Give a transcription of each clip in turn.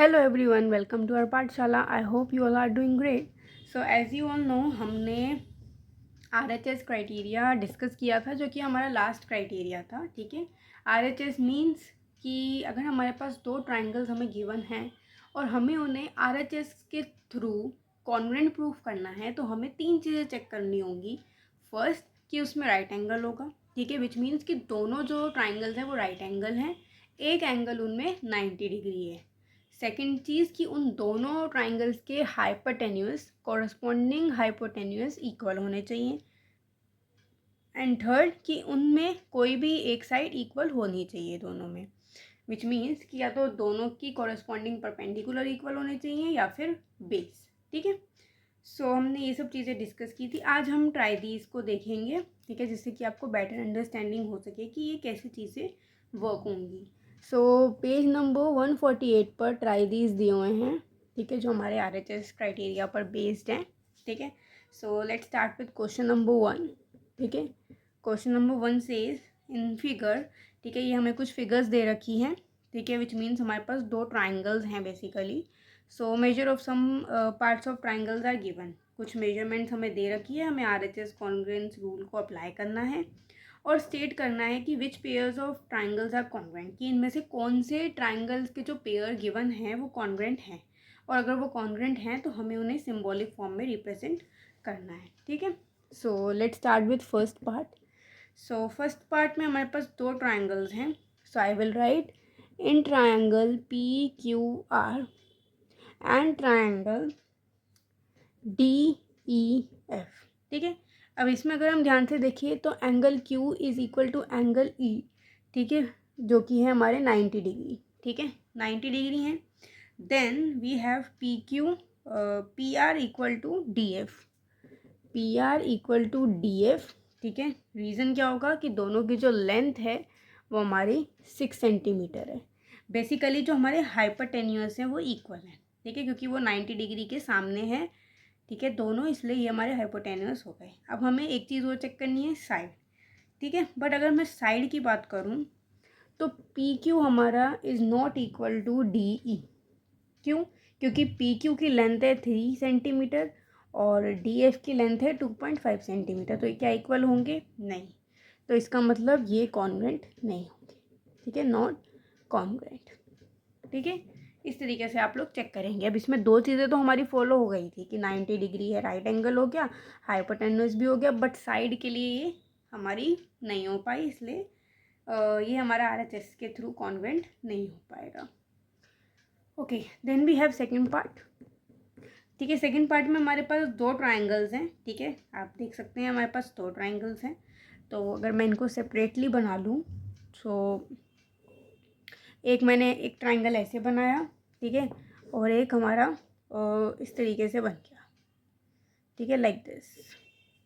Hello everyone, welcome to our पाठशाला. I hope you all are doing great. So as you all know, हमने RHS criteria discuss किया था जो कि हमारा लास्ट क्राइटेरिया था. ठीक है, RHS मीन्स कि अगर हमारे पास दो ट्राइंगल्स हमें गिवन हैं और हमें उन्हें RHS के थ्रू कॉन्ग्रुएंट प्रूफ करना है तो हमें तीन चीज़ें चेक करनी होंगी. फर्स्ट कि उसमें राइट एंगल होगा. ठीक है, विच मीन्स कि दोनों जो ट्राइंगल्स हैं वो राइट एंगल हैं, एक एंगल उनमें 90 डिग्री है. सेकेंड चीज़ कि उन दोनों ट्राइंगल्स के हाइपोटेन्यूस कॉरस्पॉन्डिंग हाइपोटेन्यूस इक्वल होने चाहिए. एंड थर्ड कि उनमें कोई भी एक साइड इक्वल होनी चाहिए दोनों में, विच मीन्स कि या तो दोनों की कॉरस्पॉन्डिंग परपेंडिकुलर इक्वल होने चाहिए या फिर बेस. ठीक है, सो हमने ये सब चीज़ें डिस्कस की थी. आज हम ट्राई दीज को देखेंगे. ठीक है, जिससे कि आपको बेटर अंडरस्टैंडिंग हो सके कि ये कैसी चीज़ें वर्क होंगी. सो पेज नंबर 148 पर ट्राई दीज दिए हुए हैं. ठीक है, जो हमारे RHS क्राइटेरिया पर बेस्ड हैं. ठीक है, so let's start with question number 1. ठीक है, question number 1 says in figure. ठीक है, ये हमें कुछ फिगर्स दे रखी हैं. ठीक है, विच मीन्स हमारे पास दो ट्राइंगल्स हैं basically. So measure of some parts of triangles are given. कुछ मेजरमेंट्स हमें दे रखी है, हमें RHS कॉन्ग्रुएंस रूल को अप्लाई करना है और स्टेट करना है कि which pairs of triangles are congruent, कि इनमें से कौन से ट्राइंगल्स के जो पेयर गिवन हैं वो कॉन्ग्रुएंट हैं, और अगर वो कॉन्ग्रुएंट हैं तो हमें उन्हें सिंबॉलिक फॉर्म में रिप्रेजेंट करना है. ठीक है, so let's start with first part. So first part में हमारे पास दो ट्राइंगल्स हैं. So I will write in triangle PQR and triangle DEF. ठीक है, अब इसमें अगर हम ध्यान से देखिए तो angle Q is equal to angle E. ठीक है, जो कि है हमारे 90 डिग्री. ठीक है, 90 डिग्री हैं. Then we have PQ PR equal to DF. PR equal to DF. ठीक है, रीज़न क्या होगा कि दोनों की जो लेंथ है वो हमारी 6 सेंटीमीटर है. बेसिकली जो हमारे हाइपोटेन्यूस हैं वो इक्वल हैं. ठीक है, क्योंकि वो 90 डिग्री के सामने है. ठीक है, दोनों, इसलिए ये हमारे हाइपोटेन्यूस हो गए. अब हमें एक चीज़ और चेक करनी है, साइड. ठीक है, बट अगर मैं साइड की बात करूँ तो PQ हमारा is not equal to DE. क्यों? क्योंकि PQ की लेंथ है 3 सेंटीमीटर और DF की लेंथ है 2.5 सेंटीमीटर. तो ये क्या इक्वल होंगे? नहीं. तो इसका मतलब ये कॉन्ग्रुएंट नहीं होंगे. ठीक है, नॉट कॉन्ग्रुएंट. ठीक है, इस तरीके से आप लोग चेक करेंगे. अब इसमें दो चीज़ें तो हमारी फॉलो हो गई थी कि 90 डिग्री है, राइट एंगल हो गया, हाइपोटेन्यूस भी हो गया, बट साइड के लिए ये हमारी नहीं हो पाई, इसलिए ये हमारा RHS के थ्रू कॉन्ग्रुएंट नहीं हो पाएगा. Okay, then we have second part. ठीक है, सेकेंड पार्ट में हमारे पास दो ट्राइंगल्स हैं. ठीक है, आप देख सकते हैं हमारे पास दो ट्राइंगल्स हैं. तो अगर मैं इनको सेपरेटली बना लूँ तो एक मैंने एक ट्राइंगल ऐसे बनाया. ठीक है, और एक हमारा इस तरीके से बन गया. ठीक है, लाइक दिस.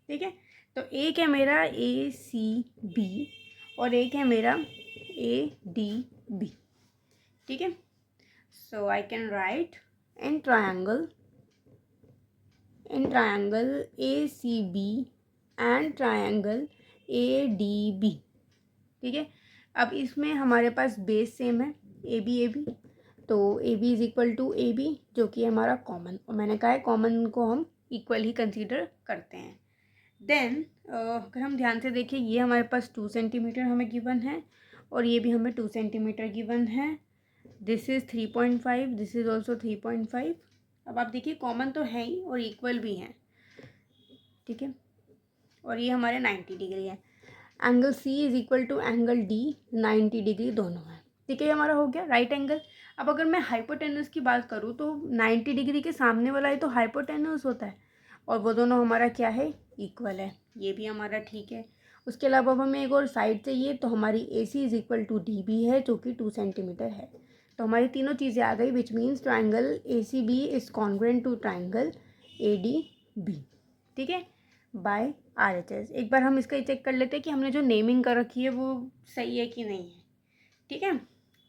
ठीक है, तो एक है मेरा ACB और एक है मेरा ADB. ठीक है, so I can write in triangle ACB and triangle ADB. ठीक है, अब इसमें हमारे पास बेस सेम है, AB. तो AB is equal to AB, जो कि हमारा कॉमन, और मैंने कहा है कॉमन को हम इक्वल ही कंसीडर करते हैं. देन अगर हम ध्यान से देखें, ये हमारे पास 2 सेंटीमीटर हमें गिवन है और ये भी हमें 2 सेंटीमीटर गिवन है. This is 3.5, this is also 3.5. अब आप देखिए कॉमन तो है ही और इक्वल भी हैं. ठीक है, और ये हमारे 90 डिग्री है. Angle C is equal to angle D, 90 degree दोनों है. ठीक है, ये हमारा हो गया राइट एंगल. अब अगर मैं हाइपोटेन्यूस की बात करूँ तो 90 डिग्री के सामने वाला ही तो हाइपोटेन्यूस होता है और वो दोनों हमारा क्या है, इक्वल है. ये भी हमारा ठीक है. उसके अलावा अब हमें एक और साइड चाहिए, तो हमारी AC is equal to DB है, जो कि 2 सेंटीमीटर है. तो हमारी तीनों चीज़ें आ गई, which means triangle ACB is congruent to triangle ADB. ठीक है, बाय RHS. एक बार हम इसका चेक कर लेते हैं कि हमने जो नेमिंग कर रखी है वो सही है कि नहीं है. ठीक है,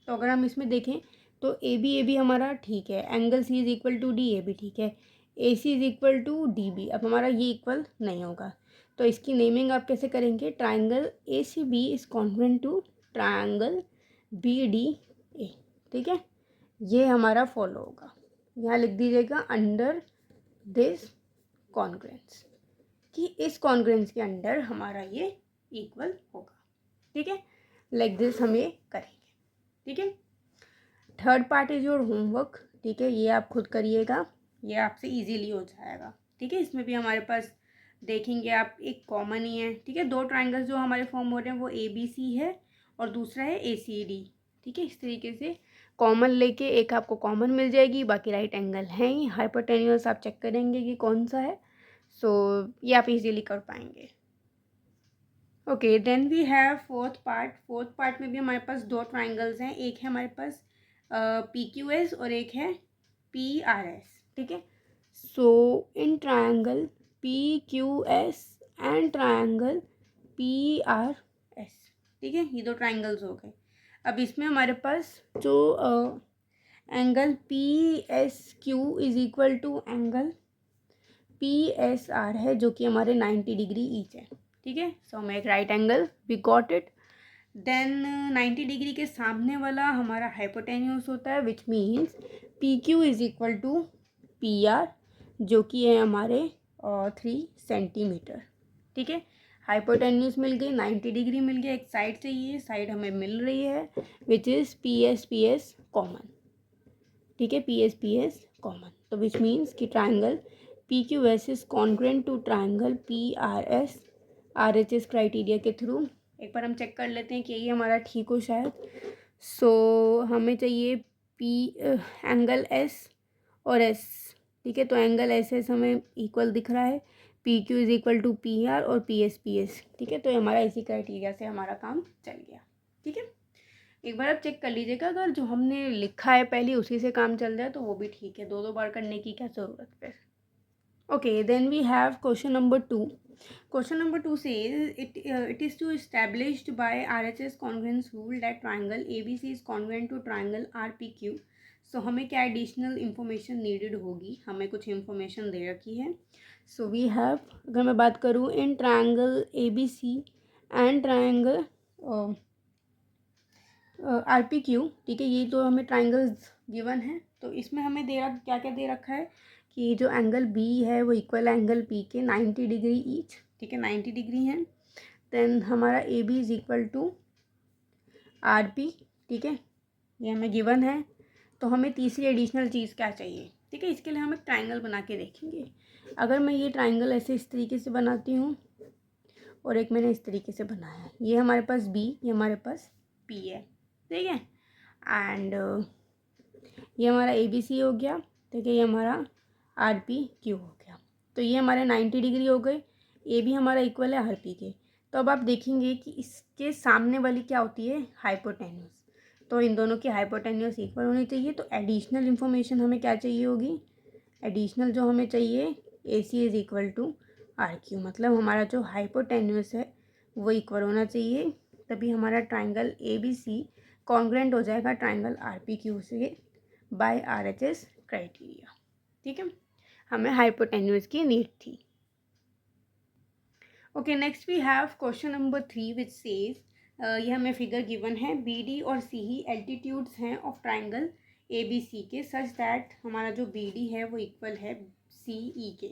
तो अगर हम इसमें देखें तो AB हमारा ठीक है, angle C is equal to DAB ठीक है, AC is equal to DB. अब हमारा ये इक्वल नहीं होगा, तो इसकी नेमिंग आप कैसे करेंगे, triangle ACB is congruent to triangle BDA. ठीक है, ये हमारा फॉलो होगा। यहाँ लिख दीजिएगा अंडर दिस कॉन्ग्रुएंस, कि इस कॉन्ग्रुएंस के अंडर हमारा ये इक्वल होगा। ठीक है, लाइक दिस हम ये करेंगे। ठीक है, third part is your homework. ठीक है, ये आप खुद करिएगा, ये आपसे इजीली हो जाएगा। ठीक है, इसमें भी हमारे पास देखेंगे आप एक कॉमन ही है। ठीक है, दो ट्राइंगल्स जो हमारे फॉर्म हो रहे हैं वो ABC है और दूसरा है ACD। ठीक है, इस तरीके से कॉमन लेके एक आपको कॉमन मिल जाएगी, बाकी राइट एंगल है ही। हाइपोटेन्यूस आप चेक करेंगे कि कौन सा है, सो ये आप इजीली कर पाएंगे। Okay, then we have fourth part. Fourth part में भी हमारे पास दो ट्राइंगल्स हैं, एक है हमारे पास PQS और एक है PRS। ठीक है, so in triangle PQS and triangle PRS। ठीक है, ये दो ट्राइंगल्स हो गए। अब इसमें हमारे पास जो angle PSQ is equal to angle PSR है, जो कि हमारे 90 डिग्री ईच है। ठीक है, so make right angle, we got it. Then 90 degree के सामने वाला हमारा हाइपोटेन्यूस होता है, which means PQ is equal to PR, जो कि है हमारे 3 सेंटीमीटर। ठीक है, हाइपोटेन्यूस मिल गई, 90 डिग्री मिल गया, एक साइड से ये साइड हमें मिल रही है, विच इज़ PS कॉमन। ठीक है, PS कॉमन, तो विच मीन्स कि triangle PQS is congruent to triangle PRS RHS criteria के थ्रू। एक बार हम चेक कर लेते हैं कि ये हमारा ठीक हो शायद। सो हमें चाहिए एंगल S और S। ठीक है, तो एंगल SS हमें इक्वल दिख रहा है, PQ is equal to PR और PS। ठीक है, तो हमारा इसी क्राइटेरिया से हमारा काम चल गया। ठीक है, एक बार आप चेक कर लीजिएगा, अगर जो हमने लिखा है पहले उसी से काम चल जाए तो वो भी ठीक है, दो बार करने की क्या ज़रूरत है। Okay, then we have question number 2. Question number 2 says it is to established by RHS congruence rule that triangle ABC is congruent to triangle RPQ. So हमें क्या एडिशनल इंफॉर्मेशन नीडेड होगी, हमें कुछ इंफॉर्मेशन दे रखी है। सो वी हैव, अगर मैं बात करूँ in triangle ABC and triangle RPQ। ठीक है, ये तो हमें ट्राइंगल्स गिवन है, तो इसमें हमें क्या क्या दे रखा है कि जो एंगल B है वो इक्वल एंगल P के 90 डिग्री ईच। ठीक है, 90 डिग्री है। देन हमारा AB is equal to RP। ठीक है, ये हमें गिवन है। तो हमें तीसरी एडिशनल चीज़ क्या चाहिए। ठीक है, इसके लिए हम एक ट्राइंगल बना के देखेंगे। अगर मैं ये ट्राइंगल ऐसे इस तरीके से बनाती हूँ और एक मैंने इस तरीके से बनाया है, ये हमारे पास B, ये हमारे पास P है। ठीक है, एंड ये हमारा ABC हो गया। ठीक है, ये हमारा RPQ हो गया। तो ये हमारे 90 डिग्री हो गए, ए भी हमारा इक्वल है RP के। तो अब आप देखेंगे कि इसके सामने वाली क्या होती है, हाइपोटेन्यूस। तो इन दोनों की हाइपोटेन्यूस इक्वल होनी चाहिए। तो एडिशनल इन्फॉर्मेशन हमें क्या चाहिए होगी, एडिशनल जो हमें चाहिए AC is equal to RQ, मतलब हमारा जो हाइपोटेन्यूस है वो इक्वल होना चाहिए, तभी हमारा ट्राइंगल ABC कॉन्ग्रुएंट हो जाएगा ट्राइंगल RPQ से बाय RHS क्राइटेरिया। ठीक है, हमें हाइपोटेन्यूस की नीड थी। Okay, next we have question number 3 which says, ये हमें फिगर गिवन है, BD और CE एल्टीट्यूड्स हैं ऑफ ट्राइंगल ABC के, सच दैट हमारा जो BD है वो इक्वल है CE के।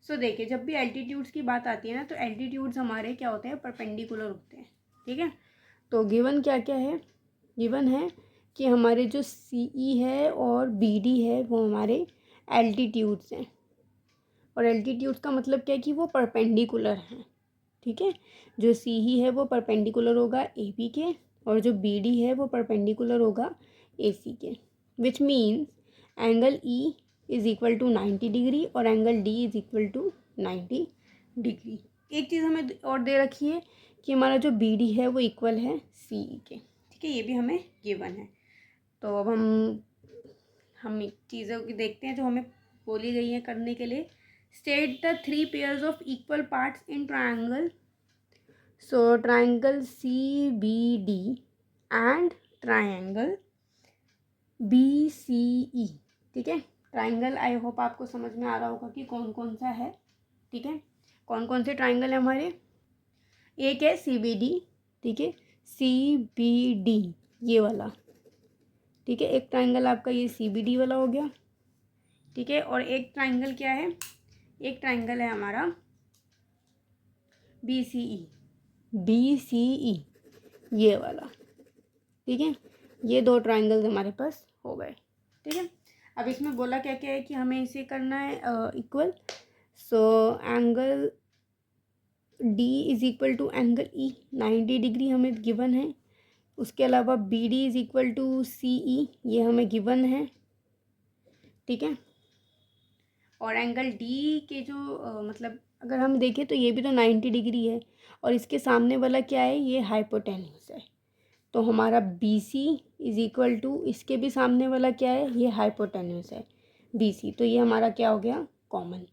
सो देखिए, जब भी एल्टीट्यूड्स की बात आती है ना, तो एल्टीट्यूड्स हमारे क्या होते हैं, परपेंडिकुलर होते हैं। ठीक है, तो गिवन क्या क्या है, गिवन है कि हमारे जो CE है और BD है वो हमारे एल्टीट्यूड्स हैं, और एल्टीट्यूड्स का मतलब क्या है कि वो परपेंडिकुलर हैं। ठीक है, जो CE है वो परपेंडिकुलर होगा AB के, और जो BD है वो परपेंडिकुलर होगा AC के, which means angle E is equal to 90 degree और angle D is equal to 90 degree. एक चीज़ हमें और दे रखी है कि हमारा जो BD है वो इक्वल है CE के। ठीक है, ये भी हमें गिवन है। तो अब हम चीज़ों की देखते हैं जो हमें बोली गई है करने के लिए। State the 3 pairs of equal parts in triangle. So triangle CBD and triangle BCE। ठीक है, ट्राइंगल आई होप आपको समझ में आ रहा होगा कि कौन कौन सा है। ठीक है, कौन कौन से ट्राइंगल है हमारे, एक है CBD। ठीक है, CBD ये वाला, ठीक है। एक ट्राइंगल आपका ये CBD वाला हो गया, ठीक है। और एक ट्राइंगल क्या है, एक ट्राइंगल है हमारा BCE ये वाला, ठीक है। ये दो ट्राइंगल्स हमारे पास हो गए, ठीक है। अब इसमें बोला क्या क्या है कि हमें इसे करना है equal. So angle D is equal to angle E 90 degree हमें गिवन है। उसके अलावा BD is equal to CE ये हमें गिवन है, ठीक है। और एंगल D के जो मतलब अगर हम देखें तो ये भी तो 90 डिग्री है, और इसके सामने वाला क्या है, ये हाइपोटेन्यूस है। तो हमारा BC इज़ इक्वल टू इसके भी सामने वाला क्या है, ये हाइपोटेन्यूस है BC। तो ये हमारा क्या हो गया, common.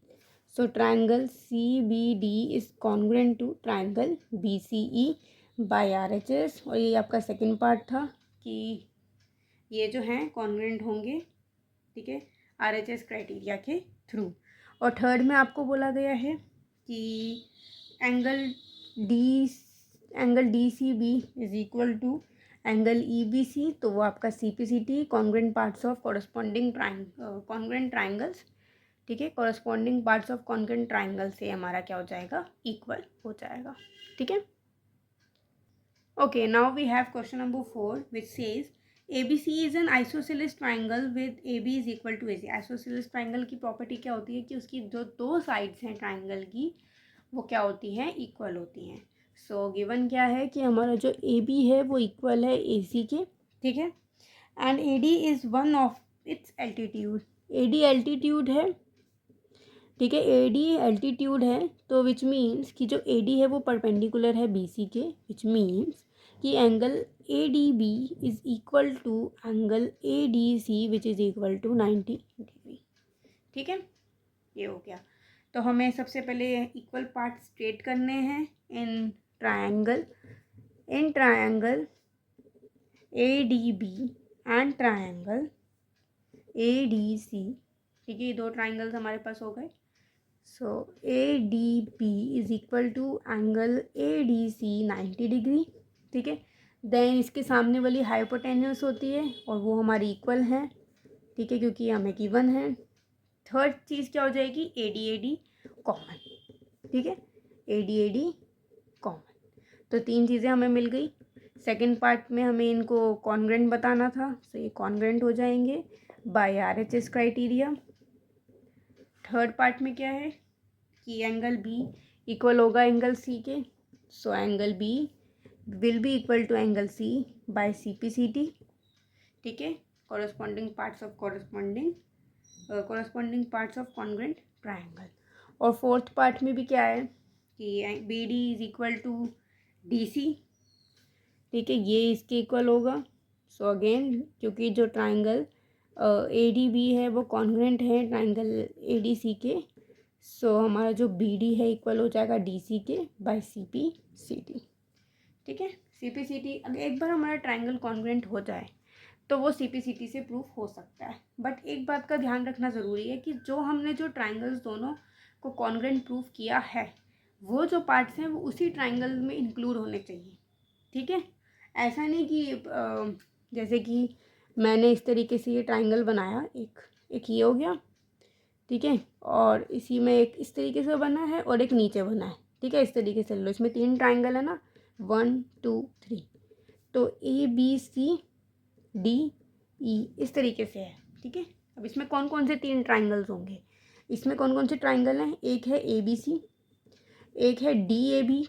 So triangle CBD is congruent to triangle BCE by RHS। और ये आपका सेकंड पार्ट था कि ये जो हैं कॉन्ग्रुएंट होंगे, ठीक है, RHS क्राइटेरिया के थ्रू। और थर्ड में आपको बोला गया है कि angle DCB is equal to angle EBC। तो वो आपका CPCT congruent parts of corresponding congruent triangles, ठीक है, corresponding parts of congruent triangle से हमारा क्या हो जाएगा, इक्वल हो जाएगा, ठीक है। Okay, now we have question number 4 which says ABC is an isosceles triangle with AB is equal to AC। Isosceles triangle की प्रॉपर्टी क्या होती है कि उसकी जो दो साइड्स हैं ट्राइंगल की वो क्या होती हैं, इक्वल होती हैं। सो गिवन क्या है कि हमारा जो AB है वो इक्वल है AC के, ठीक है। And AD is one of its altitude. AD altitude है, ठीक है, AD एल्टीट्यूड है। तो विच मीन्स कि जो AD है वो परपेंडिकुलर है BC के, विच मीन्स कि angle ADB is equal to angle ADC which is equal to 90 degree, ठीक है। ये हो गया। तो हमें सबसे पहले इक्वल पार्ट स्ट्रेट करने हैं in triangle ADB and triangle ADC, ठीक है। ये दो ट्राइंगल्स हमारे पास हो गए। सो ADB is equal to angle ADC 90 degree, ठीक है। देन इसके सामने वाली हाइपोटेन्यूस होती है और वो हमारी इक्वल है, ठीक है, क्योंकि हमें गिवन है। थर्ड चीज़ क्या हो जाएगी, AD कॉमन, ठीक है, AD कॉमन। तो तीन चीज़ें हमें मिल गई। सेकंड पार्ट में हमें इनको कॉन्ग्रुएंट बताना था, सो ये कॉन्ग्रुएंट हो जाएंगे by RHS criteria. Third part में क्या है कि एंगल B इक्वल होगा एंगल C के। So angle B will be equal to angle C by CPCT, ठीक है, corresponding parts of congruent triangle. और फोर्थ पार्ट में भी क्या है कि BD is equal to DC, ठीक है, ये इसके इक्वल होगा। सो अगेन क्योंकि जो ट्राइंगल ADB है वो कॉन्ग्रुएंट है ट्राइंगल ADC के, सो हमारा जो BD है इक्वल हो जाएगा DC के बाय CPCT, ठीक है। CPCT अगर एक बार हमारा ट्राइंगल कॉन्ग्रुएंट हो जाए तो वो CPCT से प्रूफ हो सकता है। बट एक बात का ध्यान रखना ज़रूरी है कि जो हमने जो ट्राइंगल्स दोनों को कॉन्ग्रुएंट प्रूफ किया है वो जो पार्ट्स हैं वो उसी ट्राइंगल में इंक्लूड होने चाहिए, ठीक है। ऐसा नहीं कि जैसे कि मैंने इस तरीके से ये ट्राइंगल बनाया, एक ये हो गया, ठीक है, और इसी में एक इस तरीके से बना है और एक नीचे बना है, ठीक है। इस तरीके से लो, इसमें तीन ट्राइंगल है ना, 1 2 3, तो ABCDE इस तरीके से है, ठीक है। अब इसमें कौन कौन से तीन ट्राइंगल्स होंगे, इसमें कौन कौन से ट्राइंगल हैं, एक है ABC, एक है DAB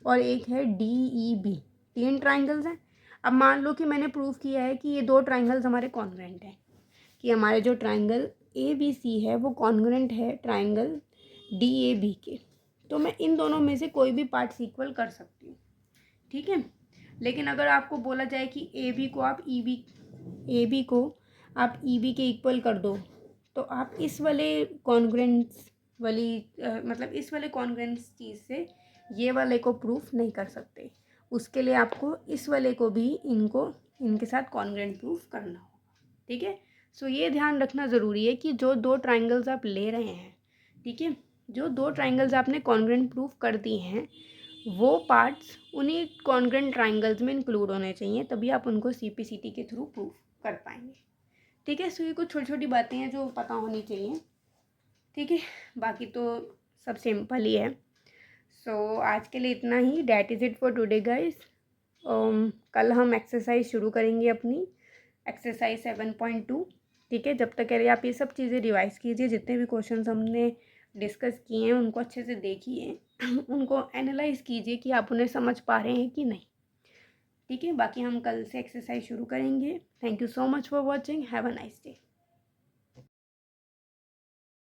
और एक है DEB, तीन ट्राइंगल्स हैं। अब मान लो कि मैंने प्रूफ किया है कि ये दो ट्राइंगल्स हमारे कॉन्ग्रुएंट हैं, कि हमारे जो ट्राइंगल ABC है वो कॉन्ग्रुएंट है ट्राइंगल DAB के, तो मैं इन दोनों में से कोई भी पार्ट्स इक्वल कर सकती हूँ, ठीक है। लेकिन अगर आपको बोला जाए कि AB को आप EB के इक्वल कर दो, तो आप इस वाले कॉन्ग्रुएंस वाली मतलब इस वाले कॉन्ग्रुएंस चीज़ से ये वाले को प्रूफ नहीं कर सकते। उसके लिए आपको इस वाले को भी इनके साथ कॉन्ग्रुएंट प्रूफ करना होगा, ठीक है। सो ये ध्यान रखना ज़रूरी है कि जो दो ट्राइंगल्स आप ले रहे हैं, ठीक है, जो दो ट्राइंगल्स आपने कॉन्ग्रुएंट प्रूफ कर दी हैं वो पार्ट्स उन्हीं कॉन्ग्रेंट ट्राइंगल्स में इंक्लूड होने चाहिए, तभी आप उनको CPCT के थ्रू प्रूव कर पाएंगे। ठीक है, सो ये कुछ छोटी छोटी बातें हैं जो पता होनी चाहिए। ठीक है, बाकी तो सब सिंपल ही है। सो आज के लिए इतना ही। That is it for today guys. कल हम एक्सरसाइज शुरू करेंगे अपनी, एक्सरसाइज 7.2। ठीक है, जब तक कह रहे आप ये सब चीज़ें रिवाइज़ कीजिए, जितने भी क्वेश्चंस हमने डिस्कस किए हैं उनको अच्छे से देखिए उनको एनालाइज कीजिए कि आप उन्हें समझ पा रहे हैं कि नहीं। ठीक है, बाकी हम कल से एक्सरसाइज शुरू करेंगे। Thank you so much for watching. Have a nice day.